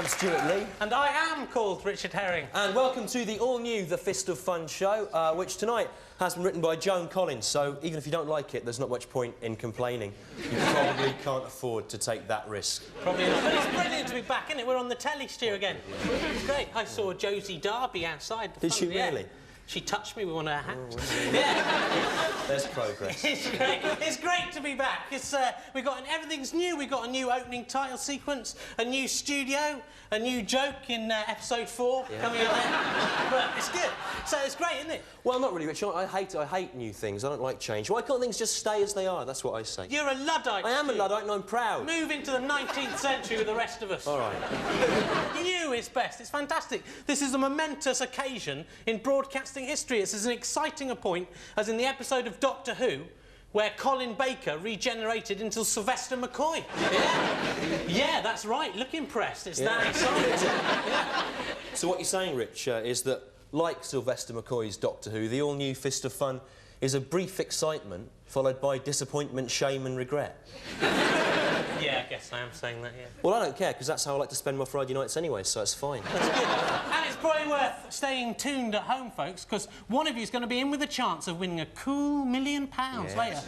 I'm Stewart Lee. And I am called Richard Herring. And welcome to the all-new The Fist of Fun show, which tonight has been written by Joan Collins, so even if you don't like it, there's not much point in complaining. You probably can't afford to take that risk. Probably not. But it's brilliant to be back, isn't it? We're on the telly, Stu, again. It's great. I saw Josie Darby outside. Did she really? She touched me with one of her hands. Oh, yeah. There's progress. It's great. It's great to be back. Everything's new. We've got a new opening title sequence, a new studio, a new joke in episode 4 coming out there. But it's good. So it's great, isn't it? Well, not really, Richard. I hate new things. I don't like change. Why can't things just stay as they are? That's what I say. You're a Luddite. I am a Luddite and I'm proud. Move into the 19th century with the rest of us. All right. New is best. It's fantastic. This is a momentous occasion in broadcasting history. It's as exciting a point as in the episode of Doctor Who where Colin Baker regenerated into Sylvester McCoy. Yeah, that's right. Look impressed. It's that exciting. Yeah. So what you're saying, Rich, is that, like Sylvester McCoy's Doctor Who, the all-new Fist of Fun is a brief excitement followed by disappointment, shame and regret. Yeah, I guess I am saying that, yeah. Well, I don't care, because that's how I like to spend my Friday nights anyway, so it's fine. That's good. And it's probably worth staying tuned at home, folks, because one of you is going to be in with a chance of winning a cool £1 million later.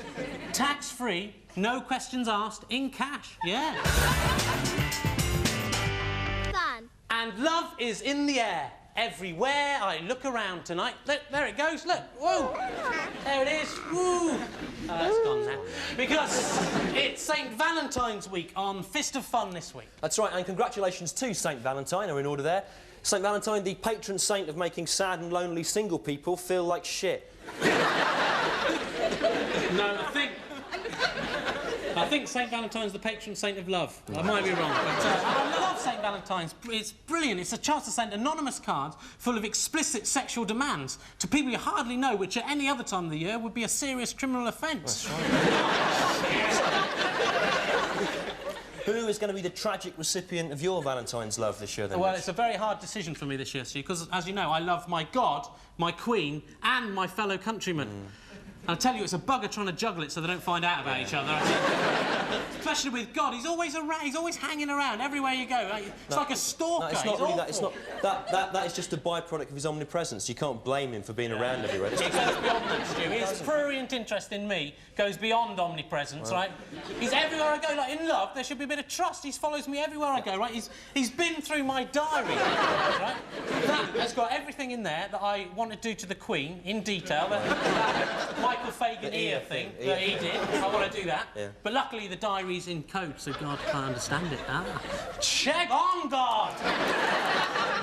Tax-free, no questions asked, in cash, yeah. Fun. And love is in the air. Everywhere I look around tonight. Look, there it goes, look. Whoa! There it is. Woo! It's gone now. Because it's St. Valentine's week on Fist of Fun this week. That's right, and congratulations to St. Valentine, are in order there. St. Valentine, the patron saint of making sad and lonely single people feel like shit. No, I think St. Valentine's the patron saint of love. I might be wrong, but I love St. Valentine's. It's brilliant. It's a chance to send anonymous cards full of explicit sexual demands to people you hardly know, which at any other time of the year would be a serious criminal offence. That's right. Who is going to be the tragic recipient of your Valentine's love this year, then? Well, it's a very hard decision for me this year, Stu, because, as you know, I love my God, my Queen, and my fellow countrymen. I'll tell you, it's a bugger trying to juggle it so they don't find out about each other. Especially with God, he's always around. He's always hanging around everywhere you go. It's like a stalker. No, it's not really that. It's not that is just a byproduct of his omnipresence. You can't blame him for being around everywhere. It goes beyond that, Stu. His prurient interest in me goes beyond omnipresence, right? He's everywhere I go. Like in love, there should be a bit of trust. He follows me everywhere I go, right? He's been through my diary, right? That has got everything in there that I want to do to the Queen in detail. That Michael Fagan ear thing that he did. I want to do that. Yeah. But luckily the diary's in code, so God can't understand it. Check on God!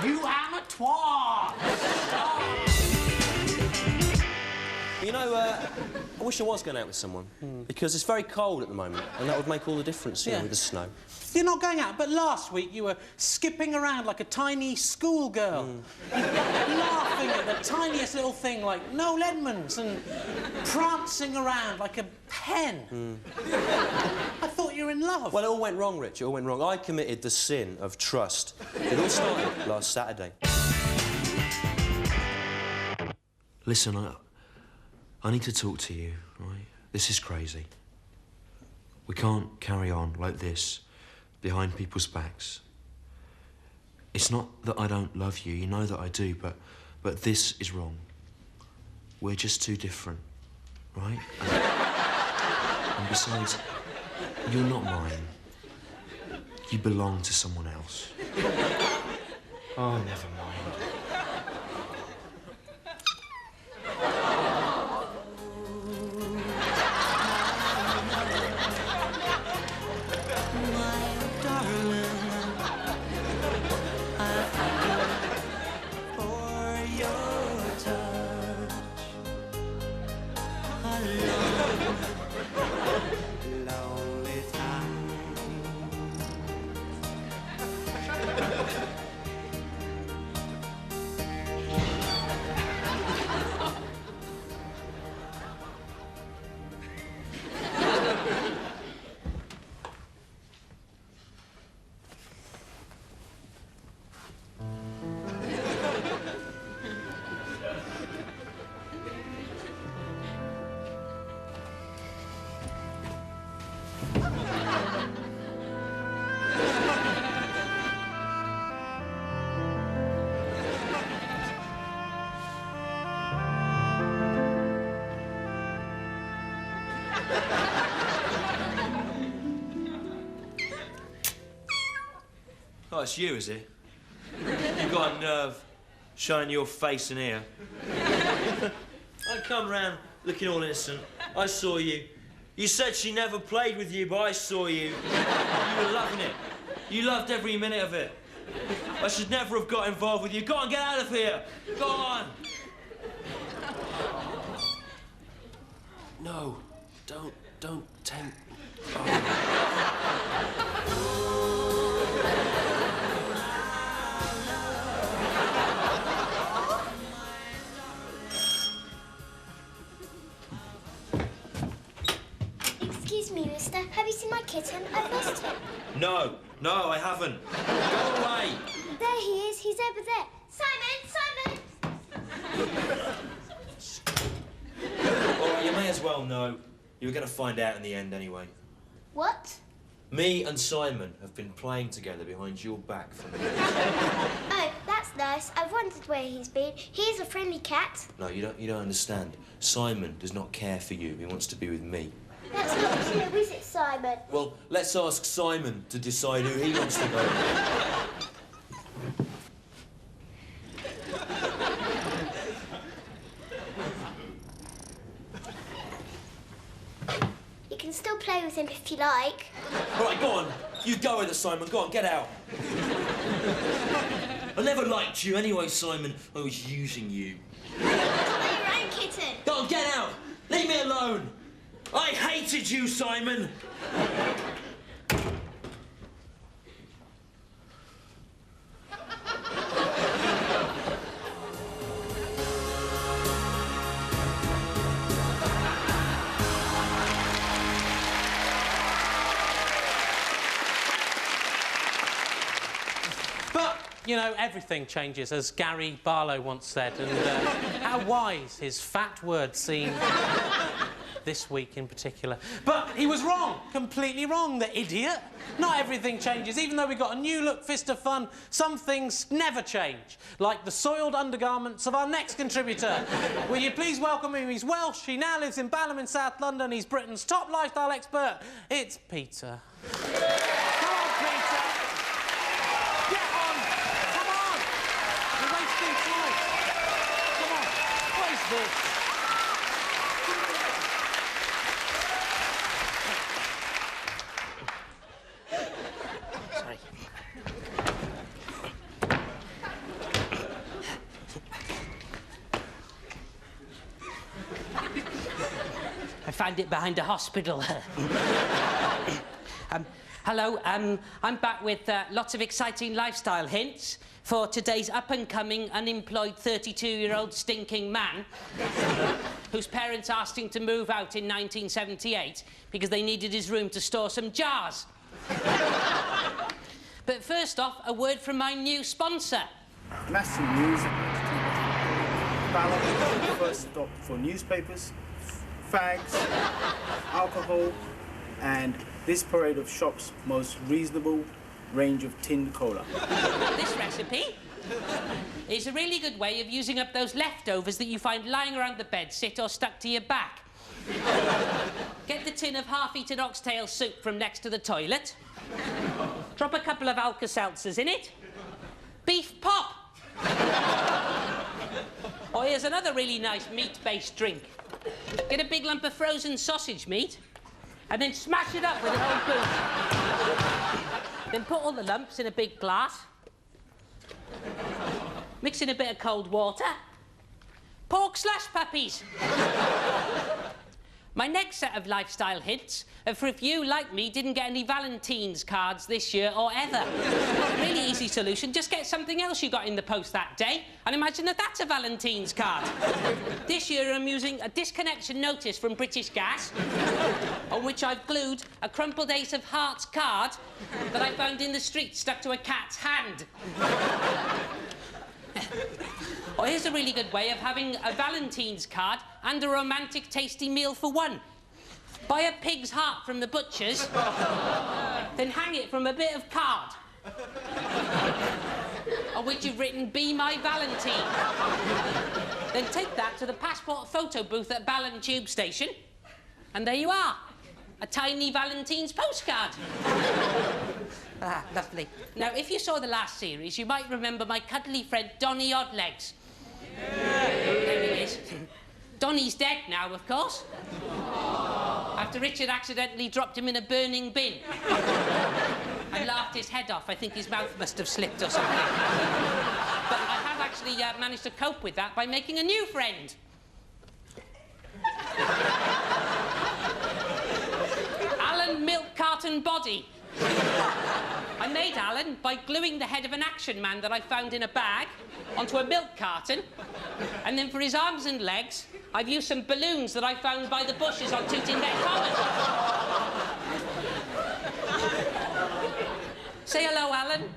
You amateur! You know, I wish I was going out with someone, because it's very cold at the moment, and that would make all the difference, you know, with the snow. You're not going out, but last week you were skipping around like a tiny schoolgirl, laughing at the tiniest little thing like Noel Edmonds and prancing around like a hen. I thought you were in love. Well, it all went wrong, Rich. It all went wrong. I committed the sin of trust. It all started last Saturday. Listen, I need to talk to you, right? This is crazy. We can't carry on like this, behind people's backs. It's not that I don't love you, you know that I do, but this is wrong. We're just too different, right? And besides, you're not mine. You belong to someone else. Oh, never mind. Oh, it's you, is it? You've got a nerve showing your face in here. I come round looking all innocent. I saw you. You said she never played with you, but I saw you. You were loving it. You loved every minute of it. I should never have got involved with you. Go on, get out of here. Go on. No, don't tempt me. Excuse me, mister. Have you seen my kitten? I've lost him. No, I haven't. Go away. There he is. He's over there. Simon! All right, you may as well know. You were going to find out in the end anyway. What? Me and Simon have been playing together behind your back for minutes. Oh, that's nice. I've wondered where he's been. He's a friendly cat. No, you don't understand. Simon does not care for you. He wants to be with me. That's not true, is it, Simon? Well, let's ask Simon to decide who he wants to go with. You can still play with him if you like. All right, go on. You go with it, Simon. Go on, get out. I never liked you anyway, Simon. I was using you. Play your own kitten. Go on, get out. Leave me alone. I hated you, Simon. But, you know, everything changes, as Gary Barlow once said, and how wise his fat words seem this week in particular. But he was wrong, completely wrong, the idiot. Not everything changes. Even though we got a new look fist of fun, some things never change, like the soiled undergarments of our next contributor. Will you please welcome him? He's Welsh, he now lives in Balham in South London, he's Britain's top lifestyle expert. It's Peter. Come on, Peter. Get on! Come on! You're wasting time. Come on. What is this? Sorry. I found it behind a hospital. Hello, I'm back with lots of exciting lifestyle hints for today's up-and-coming, unemployed 32-year-old stinking man whose parents asked him to move out in 1978 because they needed his room to store some jars. But first off, a word from my new sponsor. Massive news. Balham, the first stop for newspapers, fags, alcohol, and this parade of shops' most reasonable range of tinned cola. This recipe is a really good way of using up those leftovers that you find lying around the bed, sit or stuck to your back. Get the tin of half-eaten oxtail soup from next to the toilet. Drop a couple of Alka-Seltzers in it. Beef pop. Or here's another really nice meat-based drink. Get a big lump of frozen sausage meat and then smash it up with an old boot. Then put all the lumps in a big glass. Mix in a bit of cold water. Pork slash puppies. My next set of lifestyle hints are for if you, like me, didn't get any Valentine's cards this year or ever. Really easy solution. Just get something else you got in the post that day and imagine that that's a Valentine's card. This year I'm using a disconnection notice from British Gas on which I've glued a crumpled Ace of Hearts card that I found in the street stuck to a cat's hand. Or here's a really good way of having a Valentine's card and a romantic tasty meal for one. Buy a pig's heart from the butcher's, then hang it from a bit of card on which you've written, "Be my Valentine." Then take that to the passport photo booth at Balham Tube Station, and there you are. a tiny Valentine's postcard. Ah, lovely. Now, if you saw the last series, you might remember my cuddly friend Donny Oddlegs. There he is. Donny's dead now, of course. After Richard accidentally dropped him in a burning bin. And laughed his head off. I think his mouth must have slipped or something. But I have actually managed to cope with that by making a new friend. Alan Milk Carton Body. I made Alan by gluing the head of an action man that I found in a bag onto a milk carton. And then for his arms and legs, I've used some balloons that I found by the bushes on Tooting Neck Common. Say hello, Alan.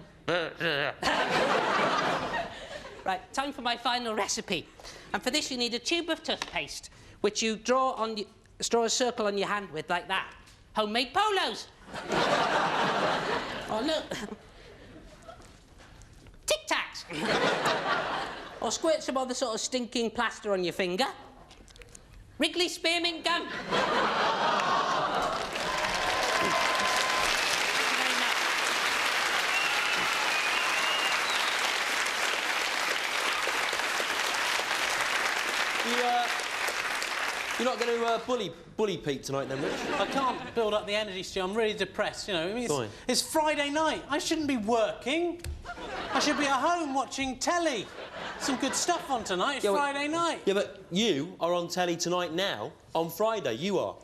Right, time for my final recipe. And for this, you need a tube of toothpaste, which you draw a circle on your hand with, like that. Homemade polos. Oh, look. Tic Tacs. Or squirt some other sort of stinking plaster on your finger. Wrigley Spearmint Gum. Thank you very much. You're not going to bully Pete tonight, then, Rich? I can't build up the energy, Stu. I'm really depressed, you know. I mean, it's Friday night. I shouldn't be working. I should be at home watching telly. Some good stuff on tonight. It's Friday night. Yeah, but you are on telly tonight now. On Friday, you are.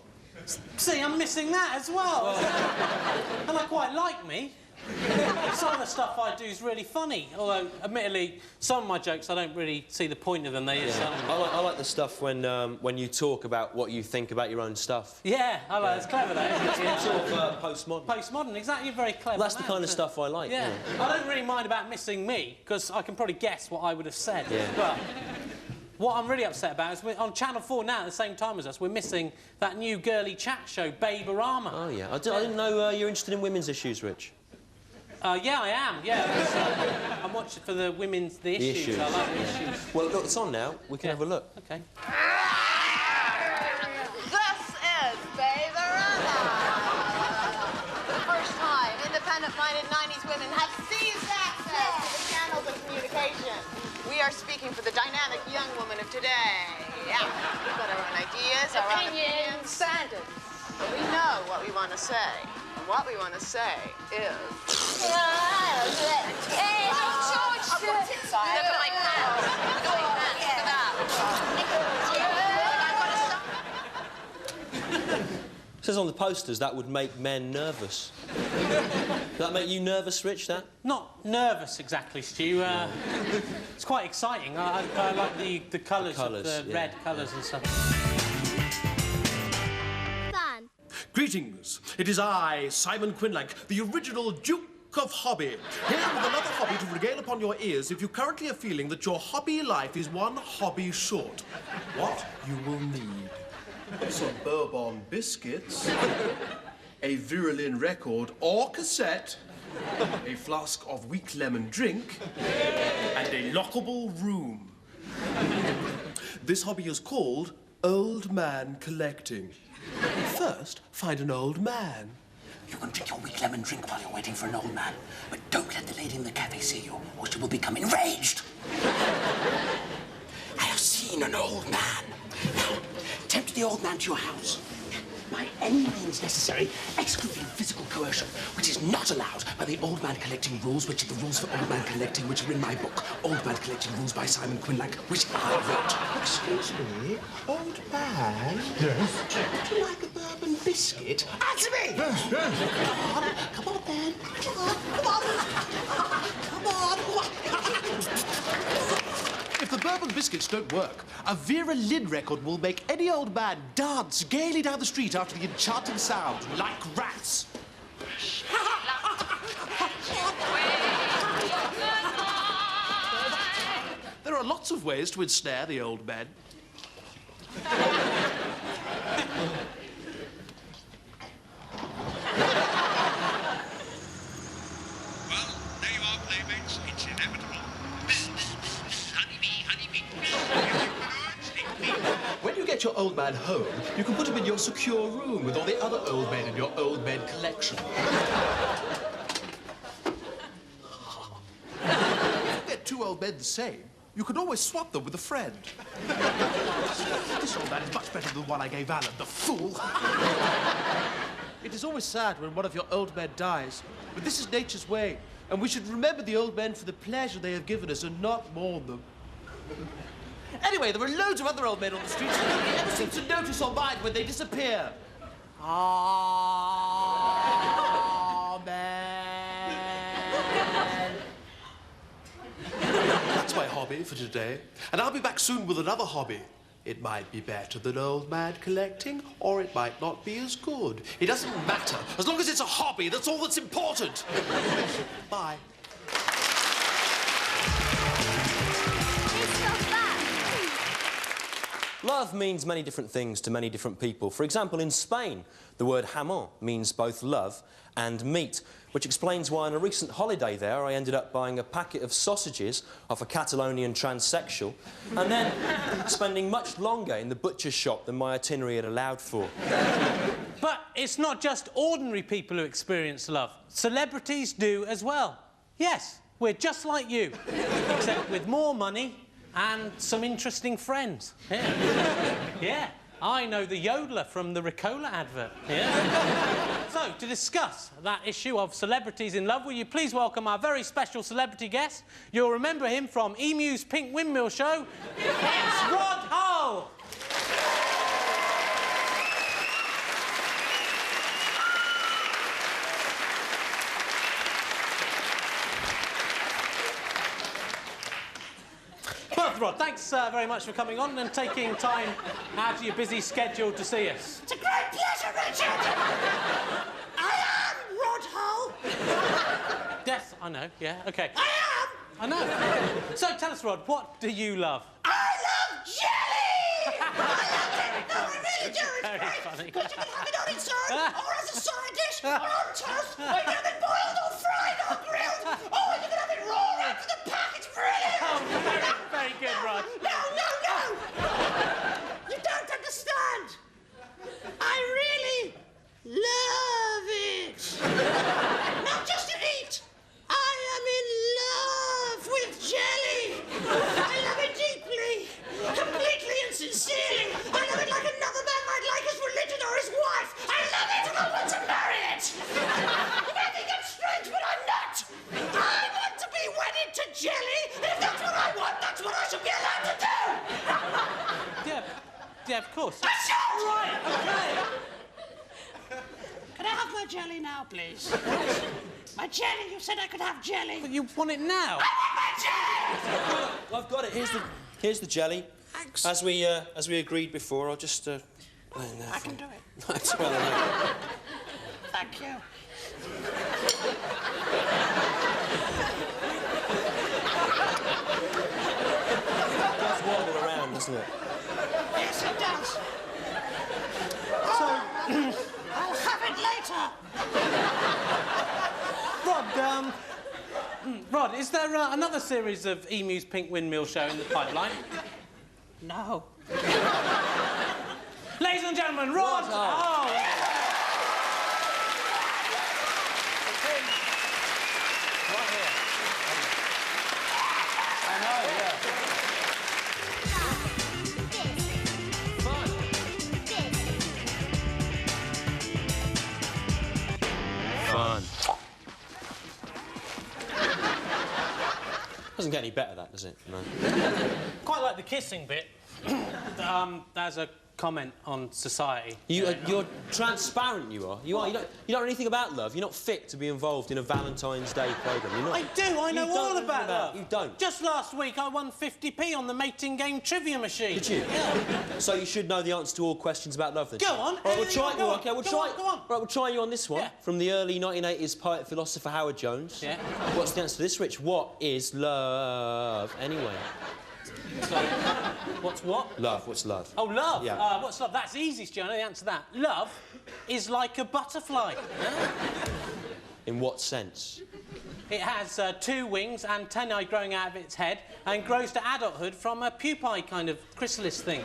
See, I'm missing that as well. And I quite like me. Some of the stuff I do is really funny, although, admittedly, some of my jokes, I don't really see the point of them. I like the stuff when you talk about what you think about your own stuff. Yeah, I like It's clever, that, isn't it? It's sort of postmodern. Postmodern, exactly. You're very clever. Well, that's the kind of stuff I like. Yeah. I don't really mind about missing me, because I can probably guess what I would have said. Yeah. But what I'm really upset about is on Channel 4 now, at the same time as us, we're missing that new girly chat show, Babe-orama. Oh, yeah. I didn't know you're interested in women's issues, Rich. Yeah, I am, yeah. I'm watching for the issues. I like the issues. Well, look, it's on now. We can have a look. OK. This is Babe-orama. For the first time, independent-minded 90s women have seized access to the channels of communication. We are speaking for the dynamic young woman of today. Yeah, we've got our own ideas, our own opinions, standards. But we know what we want to say. And what we want to say is... Hey, George! Look at my pants. Look at my pants. Look at that. It says on the posters that would make men nervous. Does that make you nervous, Rich, that? Not nervous, exactly, Stu. It's quite exciting. I like the colours of the red colours and stuff. Fun. Greetings. It is I, Simon Quinlank, the original Duke of Hobby, here with another hobby to regale upon your ears if you currently are feeling that your hobby life is one hobby short. What you will need: some bourbon biscuits, a Virulin record or cassette, a flask of weak lemon drink, and a lockable room. This hobby is called Old Man Collecting. First, find an old man. You can drink your weak lemon drink while you're waiting for an old man, but don't let the lady in the cafe see you, or she will become enraged. I have seen an old man. Now, tempt the old man to your house. By any means necessary, excluding physical coercion, which is not allowed by the Old Man Collecting rules, which are the rules for Old Man Collecting, which are in my book, Old Man Collecting Rules by Simon Quinlank, which I wrote. Excuse me, old man? Yes? Would you like a bourbon biscuit? Answer me! Yes, yes. Come on, then. Come on. If the bourbon biscuits don't work, a Vera Lynn record will make any old man dance gaily down the street after the enchanting sound, like rats. There are lots of ways to ensnare the old men. get your old man home, you can put him in your secure room with all the other old men in your old men collection. If you get two old men the same, you can always swap them with a friend. This old man is much better than the one I gave Alan, the fool. It is always sad when one of your old men dies, but this is nature's way, and we should remember the old men for the pleasure they have given us and not mourn them. Anyway, there are loads of other old men on the streets, and nobody ever seems to notice or mind when they disappear. Amen. That's my hobby for today, and I'll be back soon with another hobby. It might be better than old man collecting, or it might not be as good. It doesn't matter. As long as it's a hobby, that's all that's important. Bye. Love means many different things to many different people. For example, in Spain, the word jamón means both love and meat, which explains why on a recent holiday there I ended up buying a packet of sausages off a Catalonian transsexual and then spending much longer in the butcher's shop than my itinerary had allowed for. But it's not just ordinary people who experience love. Celebrities do as well. Yes, we're just like you, except with more money and some interesting friends. Yeah. Yeah. I know the yodeler from the Ricola advert. Yeah. So, to discuss that issue of celebrities in love, will you please welcome our very special celebrity guest? You'll remember him from Emu's Pink Windmill Show. It's Rod Hull! Well, Rod, thanks very much for coming on and taking time out of your busy schedule to see us. It's a great pleasure, Richard! I am Rod Hull! Yes, I know, yeah, OK. I am! I know. So tell us, Rod, what do you love? I love jelly! I love it! No, I really do, it's Very great! funny. Because you can have it on its own, or as a side dish, or on toast, or you can have it boiled or fried or grilled, or you can have it raw right to the pack, it's brilliant! Oh, very good, Rod. No! You don't understand! I really love it! Not just to eat, I am in love with jelly! I love it deeply, completely and sincerely! I love it like another man might like his religion or his wife! I love it and I want to marry it! You may think I'm strange, but I'm not! I want to be wedded to jelly! If that's what I want, that's what I should be allowed to do! Yeah, of course. I should! Right, OK. Can I have my jelly now, please? My jelly, you said I could have jelly. But you want it now? I want my jelly! Well, I've got it. Here's the jelly. Thanks. As we agreed before, I'll just I can do it. That's well enough. Thank you. It does wobble around, doesn't it? Yes, it does. I'll have it later. Rod, is there another series of Emu's Pink Windmill Show in the pipeline? No. Ladies and gentlemen, Rod Hull! Right here. I know, yeah. Fun. Doesn't get any better, that, does it? No. Quite like the kissing bit. There's a comment on society. You're transparent, you are. You don't know anything about love. You're not fit to be involved in a Valentine's Day programme. You're not. I do. I know all about love. You don't. Just last week, I won 50p on the mating game trivia machine. Did you? Yeah. So you should know the answer to all questions about love, then. Go on. All right, we'll try. Go on. Okay, we'll Go try. on, go on. Right, we'll try you on this one. Yeah. From the early 1980s poet philosopher Howard Jones. Yeah. What's the answer to this, Rich? What is love anyway? What's what? Love. What's love? Oh, love. Yeah. What's love? That's easy, Stu. I know the answer to that. Love is like a butterfly. In what sense? It has 2 wings, antennae growing out of its head, and grows to adulthood from a pupae kind of chrysalis thing.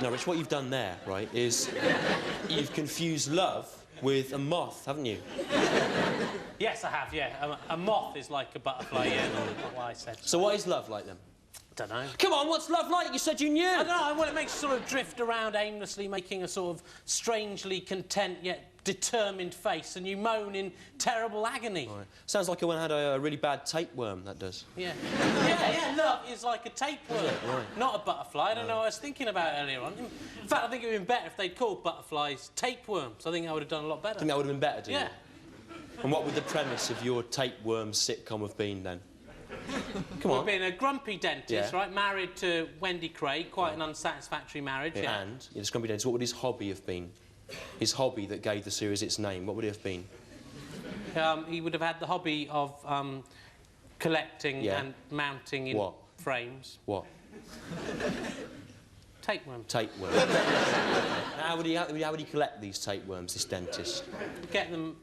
No, Rich, what you've done there, right, is you've confused love with a moth, haven't you? Yes, I have, yeah. A moth is like a butterfly, yeah, not what I said. So what is love like, then? Don't know. Come on, what's love like? You said you knew. I don't know. Well, it makes you sort of drift around aimlessly, making a sort of strangely content yet determined face, and you moan in terrible agony. Right. Sounds like I had a really bad tapeworm, that does. Yeah. yeah, love is like a tapeworm, right. not a butterfly. I don't know what I was thinking about earlier on. In fact, I think it would have been better if they'd called butterflies tapeworms. I think I would have done a lot better. I think that would have been better, do you? Yeah. And what would the premise of your tapeworm sitcom have been, then? Come on. Being a grumpy dentist, right, married to Wendy Craig, quite an unsatisfactory marriage. Yeah. And, this grumpy dentist, what would his hobby have been? His hobby that gave the series its name, what would it have been? He would have had the hobby of collecting and mounting in frames. What? Tapeworms. Tapeworms. how would he collect these tapeworms, this dentist? Get them...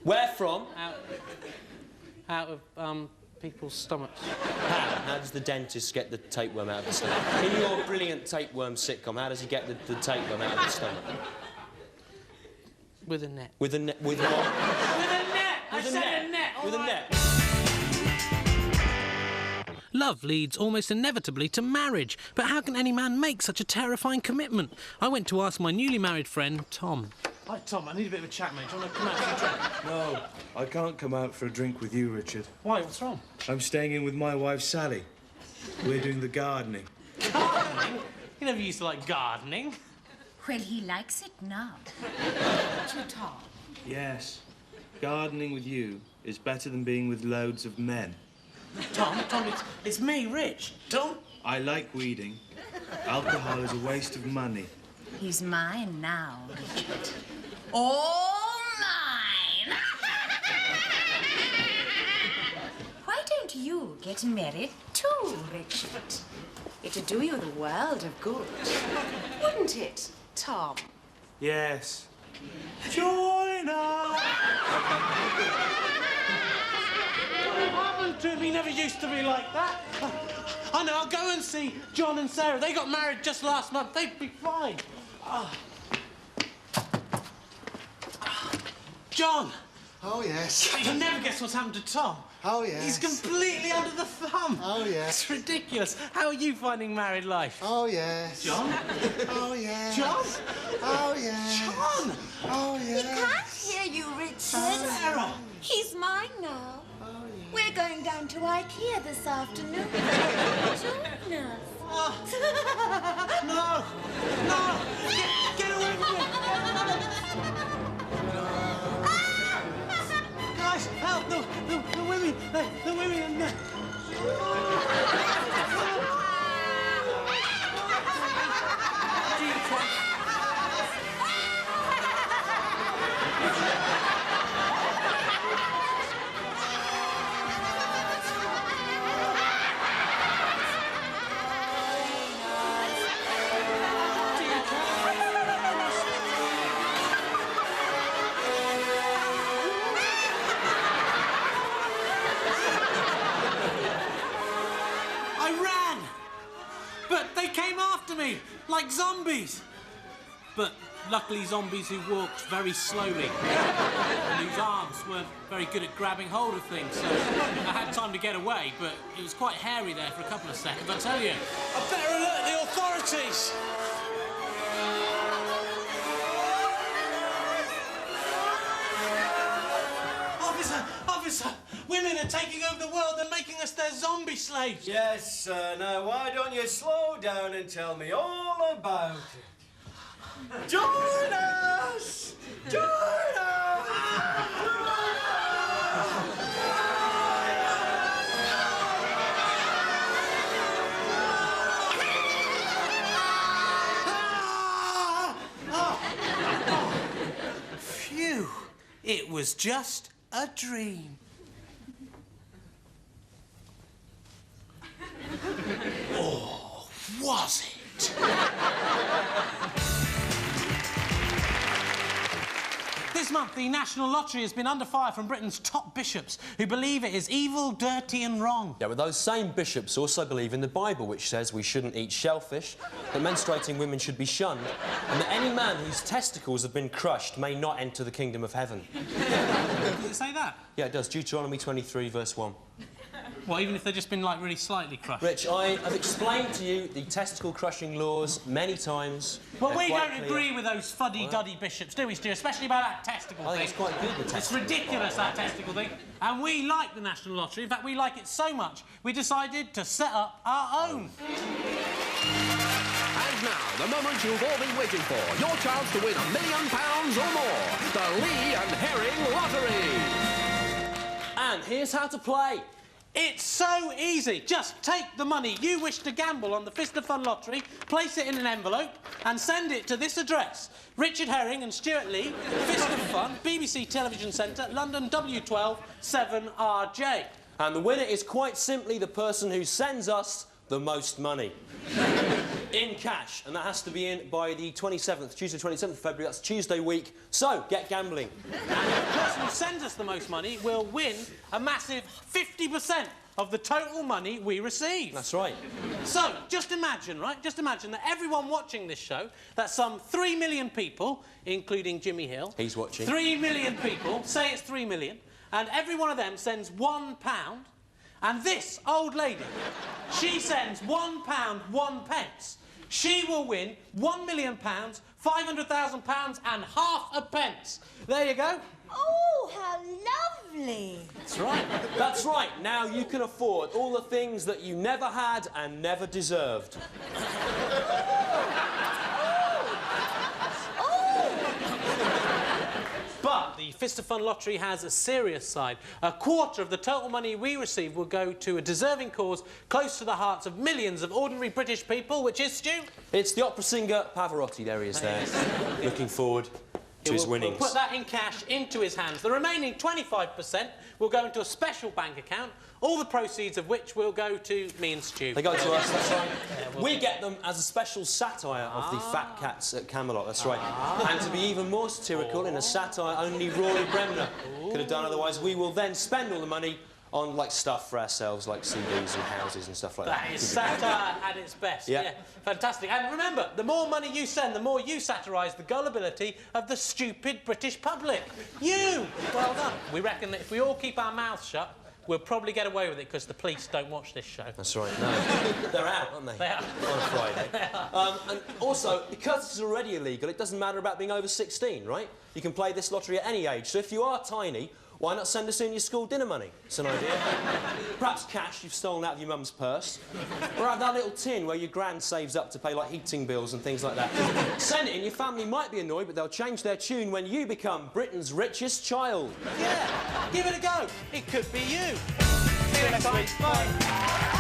Where from? Out of people's stomachs. How does the dentist get the tapeworm out of the stomach? In your brilliant tapeworm sitcom, how does he get the tapeworm out of the stomach? With a net. With a net? With what? With a net! I said a net! With a net. Love leads almost inevitably to marriage, but how can any man make such a terrifying commitment? I went to ask my newly married friend, Tom. Hi, Tom, I need a bit of a chat, mate. Do you want to come out for a drink? No, I can't come out for a drink with you, Richard. Why? What's wrong? I'm staying in with my wife, Sally. We're doing the gardening. Gardening? You never used to like gardening. Well, he likes it now. Too tall. Yes. Gardening with you is better than being with loads of men. Tom, it's me, Rich. Tom? I like weeding. Alcohol is a waste of money. He's mine now, Richard. All mine! Why don't you get married too, Richard? It'd do you the world of good. Wouldn't it, Tom? Yes. Join us! What happened to him? He never used to be like that. I know, I'll go and see John and Sarah. They got married just last month. They'd be fine. John! Oh, yes. You'll never guess what's happened to Tom. Oh, yes. He's completely under the thumb. Oh, yes. It's ridiculous. How are you finding married life? Oh, yes. John? Oh, yes. John? Oh, yes. John! Oh, yes. He can't hear you, Richard. Sarah! He's mine now. Oh, yes. We're going down to IKEA this afternoon. Join us. No! No! Get away from me! Guys, help! The women! The women! Me, like zombies. But luckily zombies who walked very slowly and whose arms weren't very good at grabbing hold of things, so I had time to get away, but it was quite hairy there for a couple of seconds, I tell you. I better alert the authorities! Officer! Women are taking over the world and making us their zombie slaves! Yes, sir. Now, why don't you slow down and tell me all about it? Join us! Join us! Phew! It was just a dream. Oh, was it? This month, the National Lottery has been under fire from Britain's top bishops, who believe it is evil, dirty and wrong. Yeah, but those same bishops also believe in the Bible, which says we shouldn't eat shellfish, that menstruating women should be shunned, and that any man whose testicles have been crushed may not enter the kingdom of heaven. Does it say that? Yeah, it does. Deuteronomy 23, verse 1. What, even if they've just been, like, really slightly crushed? Rich, I have explained to you the testicle-crushing laws many times. But we don't agree with those fuddy-duddy bishops, do we, Stu? Especially about that testicle thing. I think it's quite good, the testicle. It's ridiculous, that testicle thing. And we like the National Lottery. In fact, we like it so much, we decided to set up our own. And now, the moment you've all been waiting for. Your chance to win £1 million or more. The Lee and Herring Lottery. And here's how to play. It's so easy. Just take the money you wish to gamble on the Fist of Fun lottery, place it in an envelope and send it to this address. Richard Herring and Stewart Lee, Fist of Fun, BBC Television Centre, London W12 7RJ. And the winner is quite simply the person who sends us the most money. In cash, and that has to be in by the 27th, Tuesday 27th of February, that's Tuesday week, so get gambling. And the person who sends us the most money will win a massive 50% of the total money we receive. That's right. So, just imagine, right, just imagine that everyone watching this show, that's some 3 million people, including Jimmy Hill. He's watching. 3 million people, say it's 3 million, and every one of them sends £1, and this old lady, she sends £1, 1 pence. She will win £1 million, £500,000 and half a pence. There you go. Oh, how lovely. That's right. That's right. Now you can afford all the things that you never had and never deserved. But the Fist of Fun lottery has a serious side. A quarter of the total money we receive will go to a deserving cause close to the hearts of millions of ordinary British people, which is, Stu? It's the opera singer Pavarotti. There he is there, looking forward to his winnings. We'll put that in cash into his hands. The remaining 25% will go into a special bank account, all the proceeds of which will go to me and Stu. They go to us, that's right. Yeah, we get them as a special satire of the fat cats at Camelot, that's right. And to be even more satirical, in a satire only Rory Bremner could have done, otherwise we will then spend all the money on, like, stuff for ourselves, like CDs and houses and stuff like that. That is satire at its best. Yeah. Fantastic. And remember, the more money you send, the more you satirise the gullibility of the stupid British public. You! Well done. We reckon that if we all keep our mouths shut, we'll probably get away with it because the police don't watch this show. That's right. No. They're out, aren't they? They are. On Friday. And also, because this is already illegal, it doesn't matter about being over 16, right? You can play this lottery at any age. So if you are tiny, why not send us in your school dinner money? It's an idea. Perhaps cash you've stolen out of your mum's purse. Or have that little tin where your gran saves up to pay, like, heating bills and things like that. Send it in. Your family might be annoyed, but they'll change their tune when you become Britain's richest child. Yeah, give it a go. It could be you. See you next week. Bye.